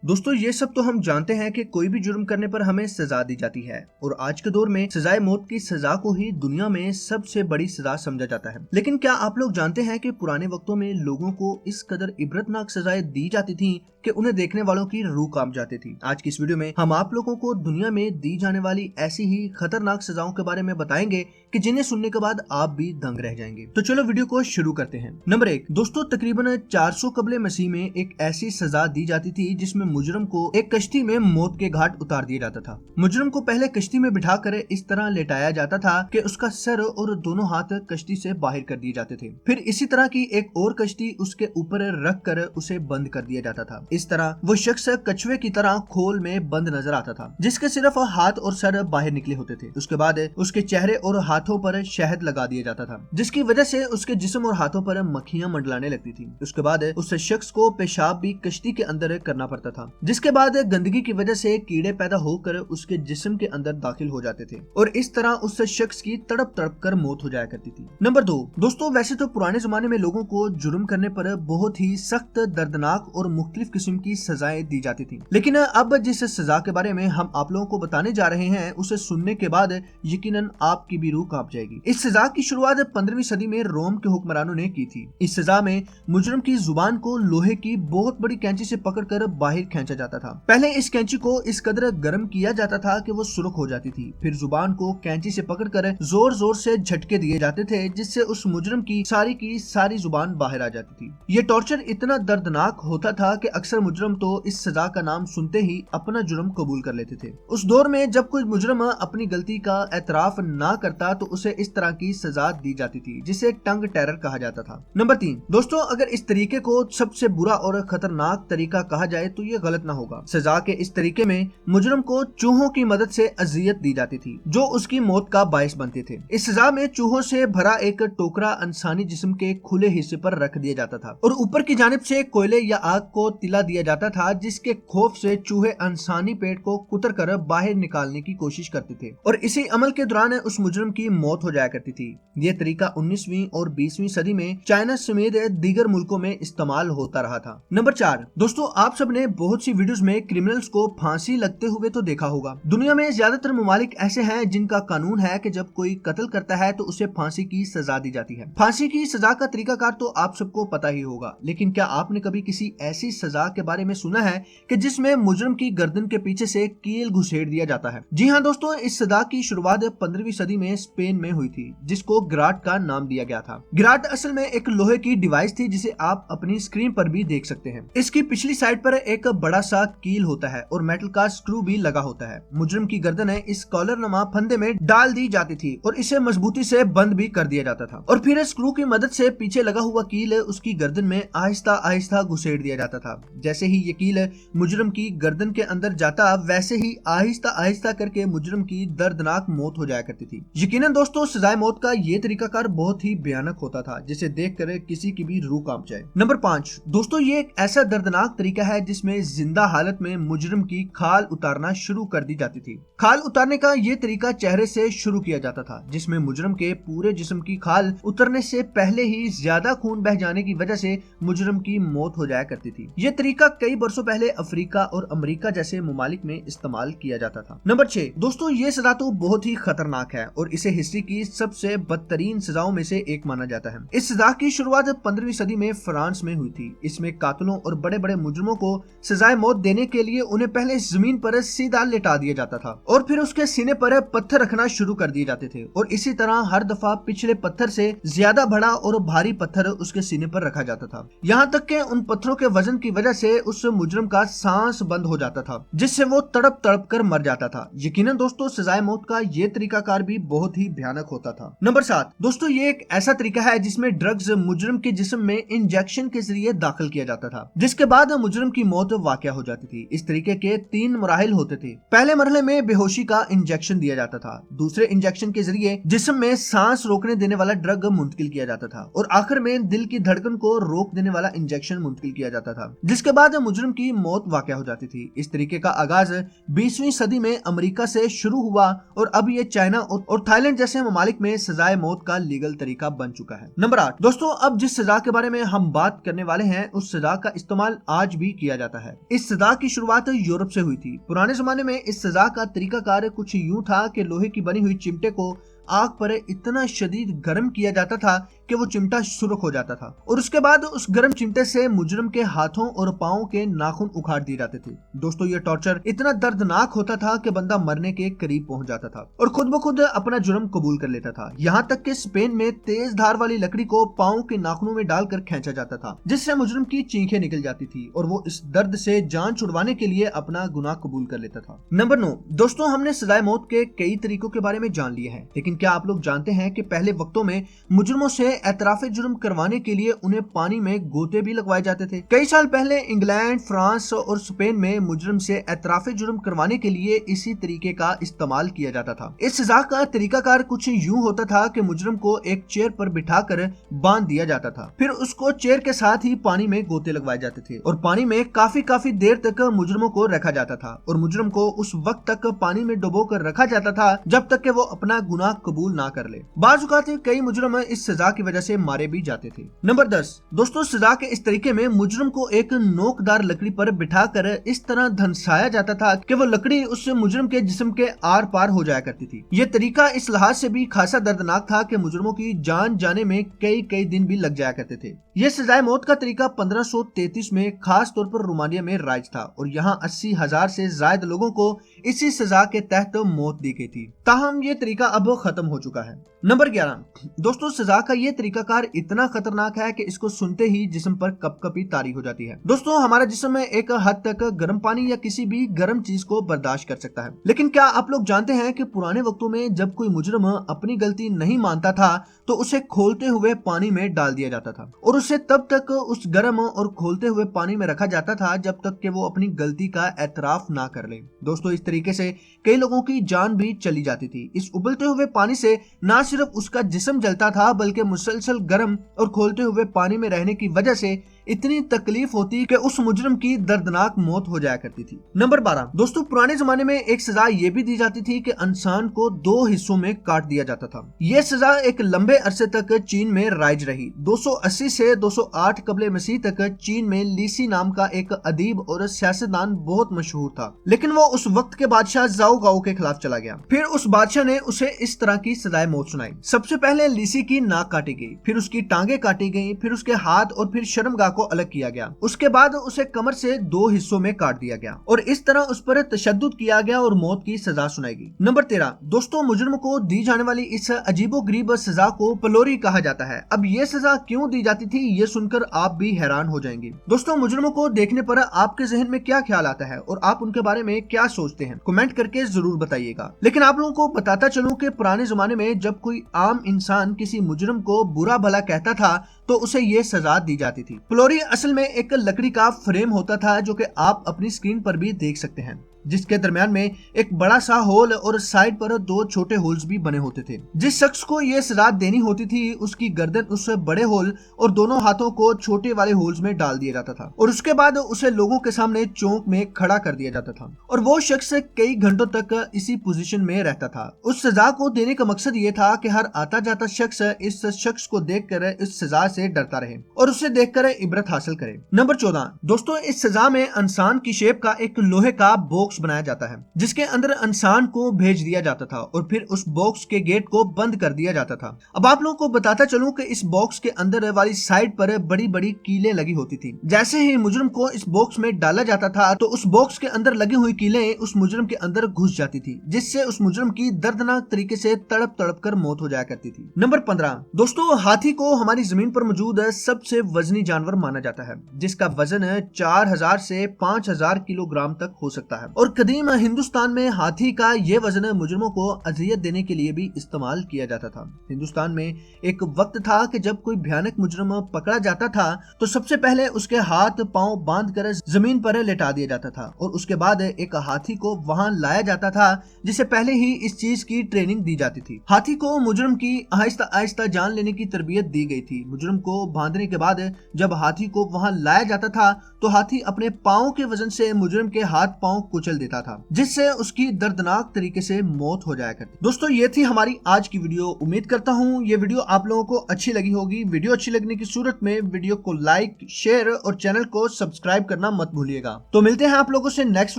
दोस्तों ये सब तो हम जानते हैं कि कोई भी जुर्म करने पर हमें सजा दी जाती है और आज के दौर में सजाए मौत की सजा को ही दुनिया में सबसे बड़ी सजा समझा जाता है। लेकिन क्या आप लोग जानते हैं कि पुराने वक्तों में लोगों को इस कदर इबरतनाक सजाएं दी जाती थी कि उन्हें देखने वालों की रूह कांप जाती थी। आज की इस वीडियो में हम आप लोगों को दुनिया में दी जाने वाली ऐसी ही खतरनाक सजाओं के बारे में बताएंगे कि जिन्हें सुनने के बाद आप भी दंग रह जाएंगे। तो चलो वीडियो को शुरू करते हैं। नंबर 1 दोस्तों, तकरीबन 400 कबले मसीह में एक ऐसी सजा दी जाती थी जिसमें मुजरम को एक कश्ती में मौत के घाट उतार दिया जाता था। मुजरम को पहले कश्ती में बिठाकर इस तरह लेटाया जाता था कि उसका सर और दोनों हाथ कश्ती से बाहर कर दिए जाते थे। फिर इसी तरह की एक और कश्ती उसके ऊपर रख कर उसे बंद कर दिया जाता था। इस तरह वो शख्स कछुए की तरह खोल में बंद नजर आता था जिसके सिर्फ हाथ और सर बाहर निकले होते थे। उसके बाद उसके चेहरे और हाथों पर शहद लगा दिया जाता था जिसकी वजह से उसके जिस्म और हाथों पर मक्खियां मंडलाने लगती थी। उसके बाद उस शख्स को पेशाब भी कश्ती के अंदर करना पड़ता था जिसके बाद गंदगी की वजह से कीड़े पैदा होकर उसके जिस्म के अंदर दाखिल हो जाते थे और इस तरह उस शख्स की तड़प तड़प कर मौत हो जाया करती थी। नंबर 2 दोस्तों, वैसे तो पुराने जमाने में लोगों को जुर्म करने पर बहुत ही सख्त, दर्दनाक और मुख्तलिफ किस्म की सजाएं दी जाती थी, लेकिन अब जिस सजा के बारे में हम आप लोगों को बताने जा रहे हैं उसे सुनने के बाद यकीनन आपकी भी रूह कांप जाएगी। इस सजा की शुरुआत 15वीं सदी में रोम के हुक्मरानों ने की थी। इस सजा में मुजरम की जुबान को लोहे की बहुत बड़ी कैंची से पकड़कर बाहर खींचा जाता था। पहले इस कैंची को इस कदर गर्म किया जाता था कि वो सुर्ख हो जाती थी। फिर जुबान को कैंची से पकड़कर जोर जोर से झटके दिए जाते थे जिससे उस मुजरम की सारी जुबान बाहर आ जाती थी। ये टॉर्चर इतना दर्दनाक होता था कि अक्सर मुजरम तो इस सजा का नाम सुनते ही अपना जुर्म कबूल कर लेते थे। उस दौर में जब कोई मुजरम अपनी गलती का एतराफ ना करता तो उसे इस तरह की सजा दी जाती थी जिसे टंग टेरर कहा जाता था। नंबर 3 दोस्तों, अगर इस तरीके को सबसे बुरा और खतरनाक तरीका कहा जाए तो ये गलत ना होगा। सजा के इस तरीके में मुजरम को चूहों की मदद से अजियत दी जाती थी जो उसकी मौत का बायस बनते थे। इस सजा में चूहों से भरा एक टोकरा इंसानी जिस्म के खुले हिस्से पर रख दिया जाता था और ऊपर की जानिब से कोयले या आग को तिला दिया जाता था जिसके खौफ से चूहे इंसानी पेट को कुतर कर बाहर निकालने की कोशिश करते थे और इसी अमल के दौरान उस मुजरम की मौत हो जाया करती थी। यह तरीका 19वीं और 20वीं सदी में चाइना समेत दीगर मुल्कों में इस्तेमाल होता रहा था। नंबर 4 दोस्तों, आप सब ने बहुत सी वीडियोस में क्रिमिनल्स को फांसी लगते हुए तो देखा होगा। दुनिया में ज्यादातर ममालिक ऐसे हैं जिनका कानून है कि जब कोई कत्ल करता है तो उसे फांसी की सजा दी जाती है। फांसी की सजा का तरीकाकार तो आप सबको पता ही होगा, लेकिन क्या आपने कभी किसी ऐसी सजा के बारे में सुना है कि जिसमें मुजरम की गर्दन के पीछे से कील घुसेड़ दिया जाता है? जी हाँ दोस्तों, इस सजा की शुरुआत 15वीं सदी में स्पेन में हुई थी जिसको गिराट का नाम दिया गया था। गिराट असल में एक लोहे की डिवाइस थी जिसे आप अपनी स्क्रीन पर भी देख सकते हैं। इसकी पिछली साइड पर एक बड़ा सा कील होता है और मेटल का स्क्रू भी लगा होता है। मुजरम की गर्दन इस कॉलर नमा फंदे में डाल दी जाती थी और इसे मजबूती से बंद भी कर दिया जाता था और फिर स्क्रू की मदद से पीछे लगा हुआ कील उसकी गर्दन में आहिस्ता आहिस्ता घुसेड़ दिया जाता था। जैसे ही ये कील मुजरम की गर्दन के अंदर जाता वैसे ही आहिस्ता आहिस्ता करके मुजरम की दर्दनाक मौत हो जाया करती थी। यकीनन दोस्तों, सजाए मौत का ये तरीकाकार बहुत ही भयानक होता था जिसे देखकर किसी की भी रूह कांप जाए। नंबर 5 दोस्तों, ये एक ऐसा दर्दनाक तरीका है जिसमें जिंदा हालत में मुजरम की खाल उतारना शुरू कर दी जाती थी। खाल उतारने का ये तरीका चेहरे से शुरू किया जाता था जिसमें मुजरम के पूरे जिस्म की खाल उतरने से पहले ही ज्यादा खून बह जाने की वजह से मुजरम की मौत हो जाया करती थी। ये तरीका कई बरसों पहले अफ्रीका और अमेरिका जैसे ममालिक में इस्तेमाल किया जाता था। नंबर 6 दोस्तों, ये सजा तो बहुत ही खतरनाक है और इसे हिस्ट्री की सबसे बदतरीन सजाओं में से एक माना जाता है। इस सजा की शुरुआत 15वीं सदी में फ्रांस में हुई थी। इसमें कातलों और बड़े बड़े मुजरमों को सजाए मौत देने के लिए उन्हें पहले जमीन पर सीधा लेटा दिया जाता था और फिर उसके सीने पर पत्थर रखना शुरू कर दिए जाते थे और इसी तरह हर दफा पिछले पत्थर से ज्यादा बड़ा और भारी पत्थर उसके सीने पर रखा जाता था, यहाँ तक कि उन पत्थरों के वजन की वजह से उस मुजरम का सांस बंद हो जाता था जिससे वो तड़प तड़प कर मर जाता था। यकीनन दोस्तों, सजाए मौत का ये तरीकाकार भी बहुत ही भयानक होता था। नंबर 7 दोस्तों, ये एक ऐसा तरीका है जिसमें ड्रग्स मुजरम के जिस्म में इंजेक्शन के जरिए दाखिल किया जाता था जिसके बाद मुजरम की मौत वाक़या हो जाती थी। इस तरीके के 3 मराहिल होते थे। पहले मरहले में बेहोशी का इंजेक्शन दिया जाता था, दूसरे इंजेक्शन के जरिए जिस्म में सांस रोकने देने वाला ड्रग मुंतकिल किया जाता था और आखिर में दिल की धड़कन को रोक देने वाला इंजेक्शन मुंतकिल किया जाता था जिसके बाद मुजरम की मौत वाक़या हो जाती थी। इस तरीके का आगाज 20वीं सदी में अमेरिका से शुरू हुआ और अब ये चाइना और थाईलैंड जैसे ममालिक में सजाए मौत का लीगल तरीका बन चुका है। नंबर 8 दोस्तों, अब जिस सजा के बारे में हम बात करने वाले हैं उस सजा का इस्तेमाल आज भी किया जाता है है। इस सजा की शुरुआत यूरोप से हुई थी। पुराने जमाने में इस सजा का तरीका कार कुछ यूं था कि लोहे की बनी हुई चिमटे को आग पर इतना शदीद गर्म किया जाता था कि वो चिमटा सुर्ख हो जाता था और उसके बाद उस गर्म चिमटे से मुजरिम के हाथों और पांवों के नाखून उखाड़ दिए जाते थे। दोस्तों, ये टॉर्चर इतना दर्दनाक होता था कि बंदा मरने के करीब पहुंच जाता था और खुद ब खुद अपना जुर्म कबूल कर लेता था। यहाँ तक कि स्पेन में तेज धार वाली लकड़ी को पांव के नाखूनों में डालकर खींचा जाता था, जिससे मुजरिम की चीखें निकल जाती थी और वो इस दर्द से जान छुड़वाने के लिए अपना गुनाह कबूल कर लेता था। नंबर 9, दोस्तों, हमने सजाए मौत के कई तरीकों के बारे में जान लिया है, लेकिन क्या आप लोग जानते हैं कि पहले वक्तों में मुजरिमों से एतराफ़े जुर्म करवाने के लिए उन्हें पानी में गोते भी लगवाए जाते थे। कई साल पहले इंग्लैंड, फ्रांस और स्पेन में मुजरिम से एतराफ़े जुर्म करवाने के लिए इसी तरीके का इस्तेमाल किया जाता था। इस सजा का तरीकाकार कुछ यूं होता था कि मुजरिम को एक चेयर पर बिठाकर बांध दिया जाता था, फिर उसको चेयर के साथ ही पानी में गोते लगवाए जाते थे और पानी में काफी देर तक मुजरिमों को रखा जाता था और मुजरिम को उस वक्त तक पानी में डुबो कर रखा जाता था जब तक कि वो अपना गुनाह कबूल ना कर ले। बाज़ औक़ात कई मुजरिम इस सजा की वजह से मारे भी जाते थे। नंबर 10, दोस्तों, सजा के इस तरीके में मुजरिम को एक नोकदार लकड़ी पर बिठाकर इस तरह धंसाया जाता था कि वो लकड़ी उस मुजरिम के जिस्म के आर पार हो जाया करती थी। ये तरीका इस लिहाज से भी खासा दर्दनाक था कि मुजरिमों की जान जाने में कई दिन भी लग जाया करते थे। यह सजाए मौत का तरीका 1533 में खास तौर पर रोमानिया में राइज था और यहाँ 80,000 से ज्यादा लोगों को इसी सजा के तहत मौत दी गई थी। ताहम ये तरीका अब खत्म हो चुका है। नंबर 11, दोस्तों, सजा का ये तरीकाकार इतना खतरनाक है कि इसको सुनते ही जिस्म पर कपकपी तारी हो जाती है। दोस्तों, हमारा जिस्म एक हद तक गर्म पानी या किसी भी गर्म चीज को बर्दाश्त कर सकता है, लेकिन क्या आप लोग जानते हैं कि पुराने वक्तों में जब कोई मुजरिम अपनी गलती नहीं मानता था तो उसे खोलते हुए पानी में डाल दिया जाता था और उसे तब तक उस गर्म और खोलते हुए पानी में रखा जाता था जब तक कि वो अपनी गलती का एतराफ ना कर ले। दोस्तों, इस तरीके से कई लोगों की जान भी चली जाती थी। इस उबलते हुए पानी से ना सिर्फ उसका जिस्म जलता था बल्कि मुसलसल गर्म और खोलते हुए पानी में रहने की वजह से इतनी तकलीफ होती कि उस मुजरिम की दर्दनाक मौत हो जाया करती थी। नंबर 12, दोस्तों, पुराने जमाने में एक सजा ये भी दी जाती थी कि इंसान को 2 हिस्सों में काट दिया जाता था। यह सजा एक लंबे अरसे तक चीन में राइज रही। 280 से 208 कबले मसीह तक चीन में लीसी नाम का एक अदीब और सियासतदान बहुत मशहूर था, लेकिन वो उस वक्त के बादशाह जाओ गाओ के खिलाफ चला गया। फिर उस बादशाह ने उसे इस तरह की सजाए मौत सुनाई। सबसे पहले लीसी की नाक काटी गई, फिर उसकी टांगे काटी गई, फिर उसके हाथ और फिर शर्मगाह को अलग किया गया। उसके बाद उसे कमर से 2 हिस्सों में काट दिया गया और इस तरह उस पर तशद्दुद किया गया और मौत की सजा सुनाई गई। नंबर 13, दोस्तों, मुजरिम को दी जाने वाली इस अजीबोगरीब सजा को प्लोरी कहा जाता है। अब ये सजा क्यों दी जाती थी ये सुनकर आप भी हैरान हो जाएंगे। दोस्तों, मुजरिमों को देखने पर आपके जहन में क्या ख्याल आता है और आप उनके बारे में क्या सोचते हैं, कमेंट करके जरूर बताइएगा। लेकिन आप लोगों को बताता चलूं कि पुराने जमाने में जब कोई आम इंसान किसी मुजरिम को बुरा भला कहता था तो उसे ये सजा दी जाती थी। प्लोरी असल में एक लकड़ी का फ्रेम होता था जो कि आप अपनी स्क्रीन पर भी देख सकते हैं, जिसके दरमियान में एक बड़ा सा होल और साइड पर 2 छोटे होल्स भी बने होते थे। जिस शख्स को ये सजा देनी होती थी उसकी गर्दन उस बड़े होल और दोनों हाथों को छोटे वाले होल्स में डाल दिया जाता था और उसके बाद उसे लोगों के सामने चौक में खड़ा कर दिया जाता था और वो शख्स कई घंटों तक इसी पोजीशन में रहता था। उस सजा को देने का मकसद ये था कि हर आता जाता शख्स इस शख्स को देखकर इस सजा से डरता रहे और उसे देखकर इबरत हासिल करे। नंबर 14, दोस्तों, इस सजा में इंसान की शेप का एक लोहे का बॉक्स बनाया जाता है जिसके अंदर इंसान को भेज दिया जाता था और फिर उस बॉक्स के गेट को बंद कर दिया जाता था। अब आप लोगों को बताता चलूं कि इस बॉक्स के अंदर वाली साइड पर बड़ी बड़ी कीलें लगी होती थी। जैसे ही मुजरिम को इस बॉक्स में डाला जाता था तो उस बॉक्स के अंदर लगी हुई कीलें उस मुजरिम के अंदर घुस जाती थी, जिससे उस मुजरिम की दर्दनाक तरीके से तड़प तड़प कर मौत हो जाया करती थी। नंबर 15, दोस्तों, हाथी को हमारी जमीन पर मौजूद सबसे वजनी जानवर माना जाता है, जिसका वजन 4000 से 5000 किलोग्राम तक हो सकता है और कदीम हिंदुस्तान में हाथी का ये वजन मुजरिमों को अजियत देने के लिए भी इस्तेमाल किया जाता था। हिंदुस्तान में एक वक्त था कि जब कोई भयानक मुजरिम पकड़ा जाता था तो सबसे पहले उसके हाथ पांव बांधकर जमीन पर लेटा दिया जाता था और उसके बाद एक हाथी को वहां लाया जाता था जिसे पहले ही इस चीज की ट्रेनिंग दी जाती थी। हाथी को मुजरिम की आहिस्ता आहिस्ता जान लेने की तरबियत दी गई थी। मुजरिम को बांधने के बाद जब हाथी को वहां लाया जाता था तो हाथी अपने पांव के वजन से मुजरिम के हाथ पांव कुचल کچل دیتا تھا جس سے اس کی دردناک طریقے سے موت ہو جایا کرتی۔ دوستو یہ تھی ہماری آج کی ویڈیو، امید کرتا ہوں یہ ویڈیو آپ لوگوں کو اچھی لگی ہوگی۔ ویڈیو اچھی لگنے کی صورت میں ویڈیو کو لائک، شیئر اور چینل کو سبسکرائب کرنا مت بھولیے گا۔ تو ملتے ہیں آپ لوگوں سے نیکسٹ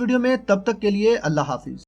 ویڈیو میں، تب تک کے لیے اللہ حافظ۔